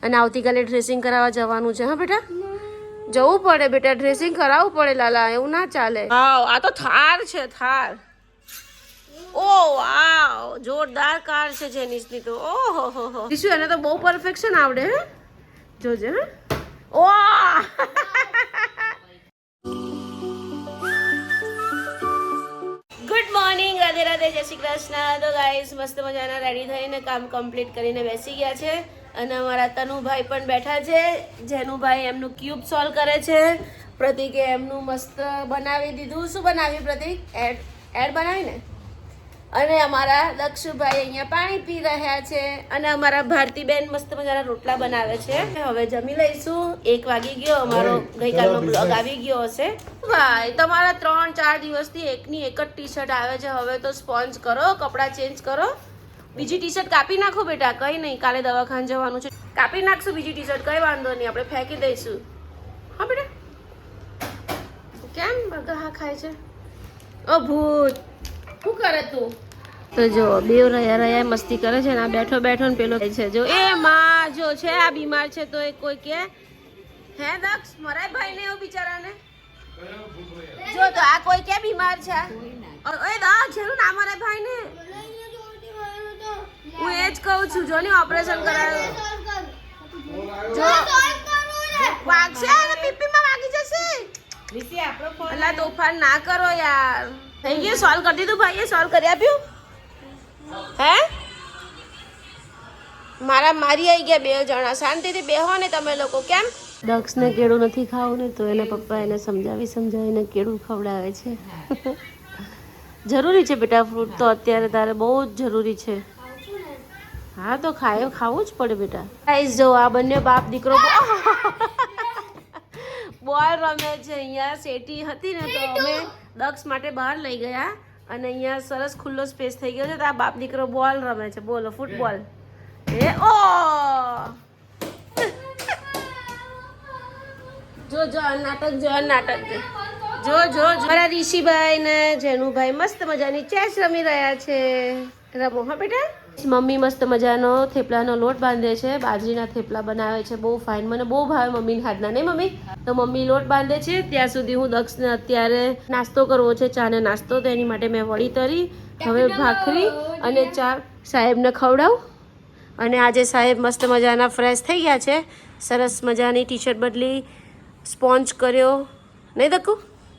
અને આવતીકાલે ડ્રેસિંગ કરાવવા જવાનું છે. હા બેટા, જવું પડે બેટા, ડ્રેસિંગ કરાવવું પડે લાલા, એવું ના ચાલે. હા, આ તો થાર છે, થાર. ઓ વાવ, જોરદાર કાર છે જેનિસની તો. ઓહો હો હો, શું એને તો બહુ પરફેક્શન આવડે. હે જોજે. હા, ઓ ગુડ મોર્નિંગ, રાધે રાધે, જય શ્રી કૃષ્ણ. તો ગાઈસ મસ્ત મજાના રેડી થઈને કામ કમ્પ્લીટ કરીને બેસી ગયા છે. અને અમારા તનુભાઈ પણ બેઠા છે. જેનુભાઈ એમનું ક્યુબ સોલ્વ કરે છે. પ્રતિકે એમનું મસ્ત બનાવી દીધું. શું બનાવ્યું પ્રતિક? એડ બનાવી ને. અને અમારા દક્ષુભાઈ અહીંયા પાણી પી રહ્યા છે. અને અમારા ભારતીબેન મસ્ત મજાના રોટલા બનાવે છે. હવે જમી લઈશું. 1 વાગી ગયો, અમારો ગઈકાલનો બ્લોગ આવી ગયો હશે. ભાઈ તમારા 3-4 દિવસથી એકની એક જ ટી શર્ટ આવે છે. હવે તો સ્પોન્જ કરો, કપડાં ચેન્જ કરો. બીજી ટી શર્ટ કાપી નાખો બેટા, કઈ નહીં, કાલે દવાખાને જવાનું છે. કાપી નાખશું બીજી ટી શર્ટ, કઈ વાંધો નહીં, આપણે ફેંકી દઈશું. હા બેટા, કેમ બગા ખાય છે? ઓ ભૂત, શું કરે તું? તો જો બેવ રહ્યા મસ્તી કરે છે ને આ બેઠો બેઠો ને પેલો છે. જો એ માં જો છે આ બીમાર છે તો એ કોઈ કે હે દક્ષ મરાય ભાઈ ને એવું બિચારાને. જો તો આ કોઈ કે બીમાર છે. ઓય દા જેનું ના મરાય ભાઈ ને. હું એ જ કહું છું, જો ને ઓપરેશન કરાયું. જો વાગશે અને પીપીમાં વાગી જશે. અલા તોફાન ના કરો યાર. થઈ ગયું, સોલ્વ કરી દીધું ભાઈએ, સોલ્વ કરી આપ્યું. હે મારી આવી ગયા 2 જણા. શાંતિથી બેહો ને તમે લોકો. કેમ દક્ષને કેળું નથી ખાવું ને તો એના પપ્પા એને સમજાવીને કેળું ખવડાવે છે. જરૂરી છે બેટા, ફ્રૂટ તો અત્યારે તારે બહુ જ જરૂરી છે. હા તો ખાવું જ પડે બેટા. ગાઈસ જો આ બંને બાપ દીકરો બોલ રમે છે. અહીંયા શેટી હતી ને તો અમે દક્ષ માટે બહાર લઈ ગયા અને અહીંયા સરસ ખુલ્લો સ્પેસ થઈ ગયો છે તો આ બાપ દીકરો બોલ રમે છે. બોલો, ફૂટબોલ. એ ઓ જો નાટક જો મારા ઋષિભાઈ ને જેનુભાઈ મસ્ત મજાની ચેસ રમી રહ્યા છે. રમો હા બેટા. મમ્મી મસ્ત મજાનો થેપલાનો લોટ બાંધે છે. બાજરીના થેપલા બનાવે છે, બહુ ફાઇન, મને બહુ ભાવે મમ્મીના હાથના. નહીં મમ્મી? તો મમ્મી લોટ બાંધે છે ત્યાં સુધી હું દક્ષને અત્યારે નાસ્તો કરવો છે, ચાને નાસ્તો. તો એની માટે મેં વળી તરી, હવે ભાખરી અને ચા સાહેબને ખવડાવું. અને આજે સાહેબ મસ્ત મજાના ફ્રેશ થઈ ગયા છે. સરસ મજાની ટી શર્ટ બદલી, સ્પોન્જ કર્યો. નહીં દક્કુ?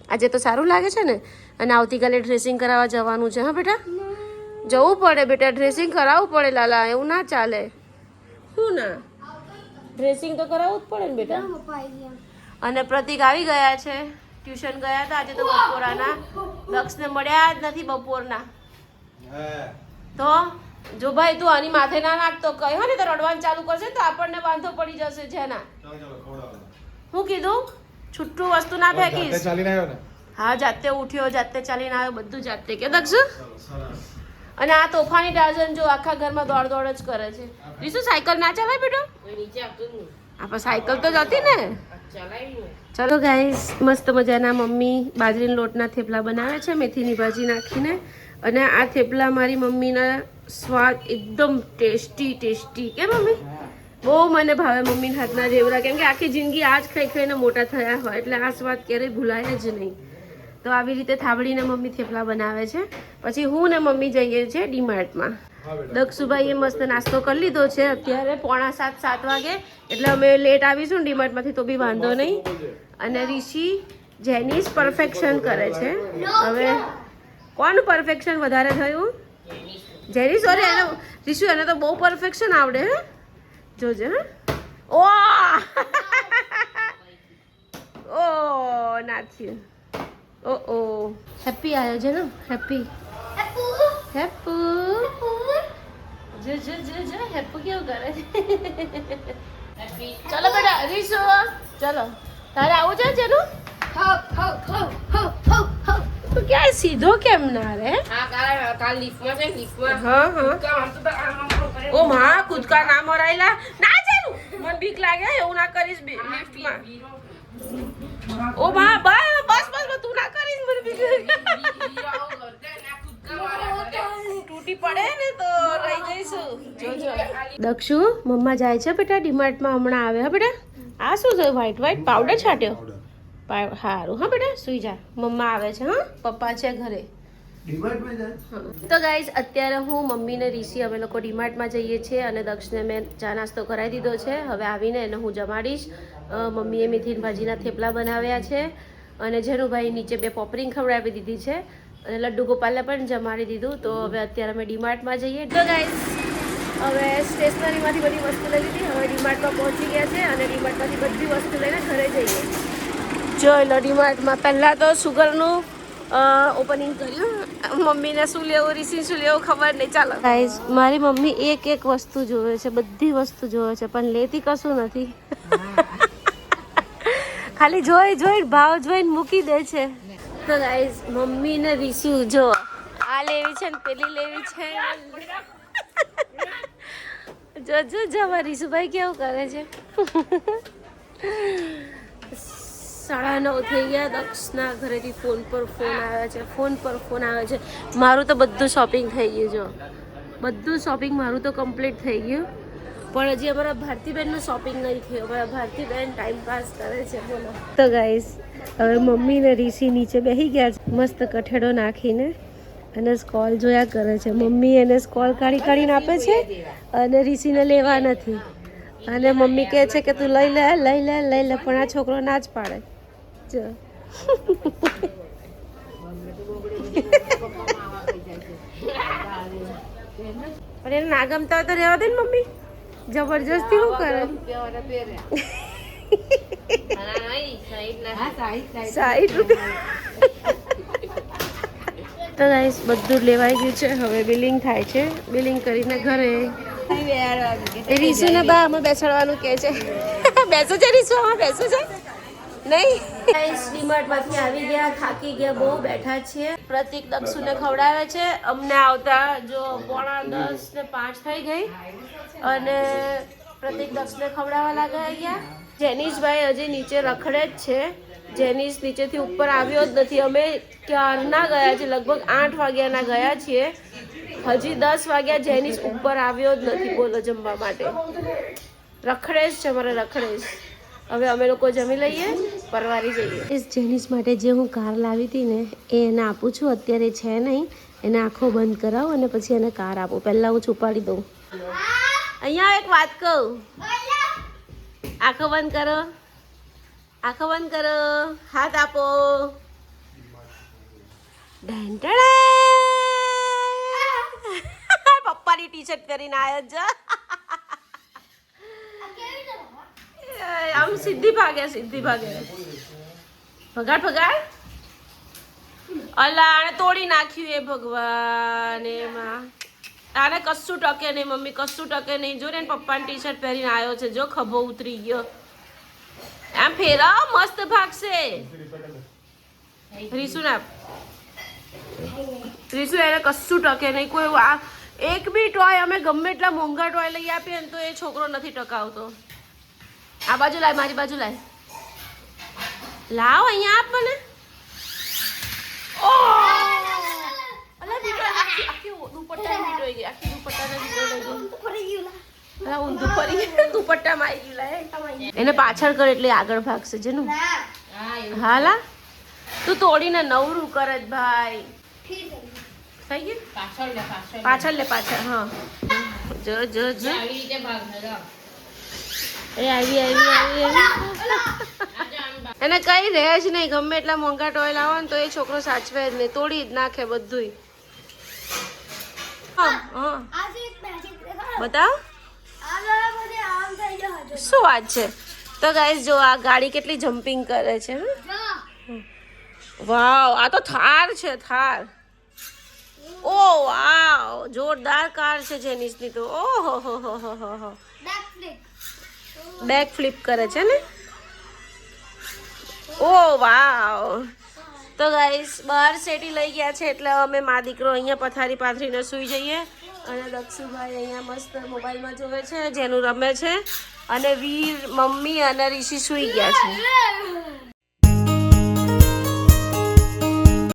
આજે તો સારું લાગે છે ને. અને આવતીકાલે ડ્રેસિંગ કરાવવા જવાનું છે. હા બેટા, જવું પડે બેટા, ડ્રેસિંગ કરાવવું પડે લાલા, એવું ના ચાલે. શું ના, ડ્રેસિંગ તો કરાવવું જ પડે ને બેટા. અને પ્રતિક આવી ગયા છે, ટ્યુશન ગયા હતા આજે તો બપોરાના. દક્ષને મળ્યા જ નથી બપોરના. તો જો ભાઈ તું આની માથે ના નાખતો, કહ્યું ને તો રડવાનું ચાલુ કરશે તો આપણને વાંધો પડી જશે. જેના હું કીધું છૂટું વસ્તુ ના ફેંકીશ. હા જાતે ઉઠ્યો, જાતે ચાલીને આવ્યો, બધું જાતે. કે દક્ષ અને આ તોફાની ટાર્ઝન જો આખા ઘરમાં દોડ જ કરે છે. રીસુ સાયકલ ના ચલાય બેટો? આપણે સાયકલ તો જતી ને. ચલો ગાઈસ, મસ્ત મજાના મમ્મી બાજરીના લોટના થેપલા બનાવે છે મેથીની ભાજી નાખીને. અને આ થેપલા મારી મમ્મીના સ્વાદ એકદમ ટેસ્ટી. કે મમ્મી? બહુ મને ભાવે મમ્મીના હાથના જેવડા, કેમ કે આખી જિંદગી આ જ ખાઈને મોટા થયા હોય એટલે આ સ્વાદ ક્યારેય ભૂલાય જ નહીં. તો આવી રીતે થાબડીને મમ્મી થેપલા બનાવે છે. પછી હું ને મમ્મી જઈએ છીએ ડીમાર્ટમાં. દક્ષુભાઈએ મસ્ત નાસ્તો કરી લીધો છે. અત્યારે 6:45-7 વાગે, એટલે અમે લેટ આવીશું ને ડીમાર્ટમાંથી તો બી વાંધો નહીં. અને ઋષિ જેનિસ પરફેક્શન કરે છે. હવે કોનું પરફેક્શન વધારે થયું? જેનિસ. અરે એને ઋષિ, એને તો બહુ પરફેક્શન આવડે. હે જોજે. હા ઓ નાથી. ઓ હેપી આવ્યો છે ને. હેપી જો હેપુ કેવું કરે છે. ચલો બેટા રીસુ, ચલો તારે આવું છે જેનું. તું ક્યાં સીધો કેમ ના રે? ઓ માં કૂદકા ના મરાયેલા ના જેનું. મને બીક લાગે, એવું ના કરીશ લિફ્ટમાં. ઓ માં બસ તું ના કરીશ, મને બીક લાગે. તૂટી પડે ને તો રહી જઈશું. જોજો દક્ષુ મમ્મા જાય છે બેટા ડીમાર્ટમાં હમણાં આવે. હા બેટા આ શું છે વ્હાઈટ પાવડર છાટ્યો. સારું હા બેટા સુઈ જા. મમ્મા આવે છે. હા પપ્પા છે ઘરે. તો ગાઈઝ અત્યારે હું મમ્મી ને ઋષિ અમે લોકો ડીમાર્ટમાં જઈએ છીએ અને દક્ષને મેં ચા નાસ્તો કરાવી દીધો છે. હવે આવીને એને હું જમાડીશ. મમ્મીએ મેથીની ભાજીના થેપલા બનાવ્યા છે અને જેનુભાઈ નીચે 2 પોપરિંગ ખવડાવી દીધી છે અને લડ્ડુ ગોપાલને પણ જમાડી દીધું. તો હવે અત્યારે અમે ડીમાર્ટમાં જઈએ. તો ગાઈઝ હવે સ્ટેશનરીમાંથી બધી વસ્તુ લઈ લીધી. હવે ડીમાર્ટમાં પહોંચી ગયા છે અને ડીમાર્ટમાંથી બધી વસ્તુ લઈને ઘરે જઈએ. જોઈ લો ડીમાર્ટમાં પહેલાં તો સુગરનું ઓપનિંગ કર્યું. મમ્મીને શું લેવું ઋષિ શું લેવું ખબર નહીં. ચાલો ગાઈઝ મારી મમ્મી એક વસ્તુ જોવે છે, બધી વસ્તુ જોવે છે પણ લેતી કશું નથી. ખાલી જોઈ ભાવ જોઈને મૂકી દે છે. તો ગાઈઝ મમ્મી ને ઋષિ જો આ લેવી છે ને પેલી લેવી છે. જો જવા ઋષુભાઈ કેવું કરે છે. 9:30 થઈ ગયા. દક્ષના ઘરેથી ફોન પર ફોન આવે છે. મારું તો બધું શોપિંગ થઈ ગયું. જો બધું શોપિંગ મારું તો કમ્પ્લીટ થઈ ગયું પણ હજી અમારા ભારતીબેનનું શોપિંગ નહીં થયું. અમારા ભારતીબેન ટાઈમ પાસ કરે છે. બોલો. તો ગાઈસ હવે મમ્મી ને ઋષિ નીચે બેસી ગયા છે મસ્ત કઠેડો નાખીને અને સ્કોલ જોયા કરે છે. મમ્મી એને સ્કોલ કાઢીને આપે છે અને ઋષિને લેવા નથી. અને મમ્મી કહે છે કે તું લઈ લે પણ આ છોકરો ના જ પાડે. જો પણ એને ના ગમતા હોય તો રહેવા દે ને મમ્મી. જબરજસ્તી શું કરે. 60 રૂપિયા. તો ગાઈસ બધું લેવાઈ ગયું છે. હવે બિલિંગ થાય છે. બિલિંગ કરીને ઘરે રીસુને બા અમે બેસાડવાનું કહે છે. બેસો છે રીસુ? આમાં બેસો છે નહીં. ડીમાર્ટમાંથી આવી ગયા, થાકી ગયા, બહુ બેઠા છીએ. પ્રતિક દક્ષુને ખવડાવે છે. અમને આવતા જો 9:45 થઈ ગઈ અને પ્રતિક દક્ષને ખવડાવવા લાગ્યા ગયા. જેનીશભાઈ હજી નીચે રખડે જ છે. જેનીશ નીચેથી ઉપર આવ્યો જ નથી. અમે ક્યારના ગયા છે, લગભગ 8 વાગ્યાના ગયા છીએ. હજી 10 વાગ્યા જેનીશ ઉપર આવ્યો જ નથી. બોલો જમવા માટે રખડે જ છે. મારે રખડે જ. હવે અમે લોકો જમી લઈએ, પરવારી જઈએ. એ જેનીશ માટે જે હું કાર લાવી હતી ને એ એને આપું છું. અત્યારે છે નહીં. એને આંખો બંધ કરાવું અને પછી એને કાર આપું. પહેલાં હું છુપાડી દઉં. અહીંયા એક વાત કહું. આંખો બંધ કરો, આંખો બંધ કરો, હાથ આપો. પપ્પાની ટી શર્ટ પહેરીને આવ્યો જ. આમ સીધી ભાગે ભગાડ. અલા આને તોડી નાખ્યું. એ ભગવાન એમાં આને કશું ટકે નહીં. મમ્મી કશું ટકે નહીં. જો ને પપ્પાની ટી શર્ટ પહેરીને આવ્યો છે. જો ખભો ઉતરી ગયો. આમ ફેરા મસ્ત ભાગશે. રીસુ એને કશું ટકે નહીં. કોઈ આ એક બી ટોય અમે ગમે એટલા મોંઘા ટોય લઈ આપીએ ને તો એ છોકરો નથી ટકાવતો. આ બાજુ લાય, મારી બાજુ લાય. લાવ અહીંયા આપ મને. એને પાછળ કર એટલે આગળ ભાગશે. જેનું હાલા તું તોડીને નવરું કરે જ ભાઈ. થઈ ગયું પાછળ લે. હા જો એ આવી. એને કઈ રહે જ નહીં. ગમે એટલા મોંઘા ટોય લાવો ને તો એ છોકરો સાચવે જ નહીં. તોડી જ નાખે બધું. બતાવ શું વાત છે. તો ગાઈસ જો આ ગાડી કેટલી જમ્પિંગ કરે છે. વાવ આ તો થાર છે. થાર. ઓ વાવ જોરદાર કાર છે જેનીસની તો. ઓહો હો બેક ફ્લિપ કરે છે ને. ઓ વાવ. તો ગાઈસ બહાર સેટી લઈ ગયા છે એટલે અમે મા દીકરો અહીંયા પથારી પાથરીને સૂઈ જઈએ અને દક્ષુભાઈ અહીંયા મસ્ત મોબાઈલમાં જોવે છે. જેનું રમે છે અને વીર મમ્મી અને ઋષિ સૂઈ ગયા છે.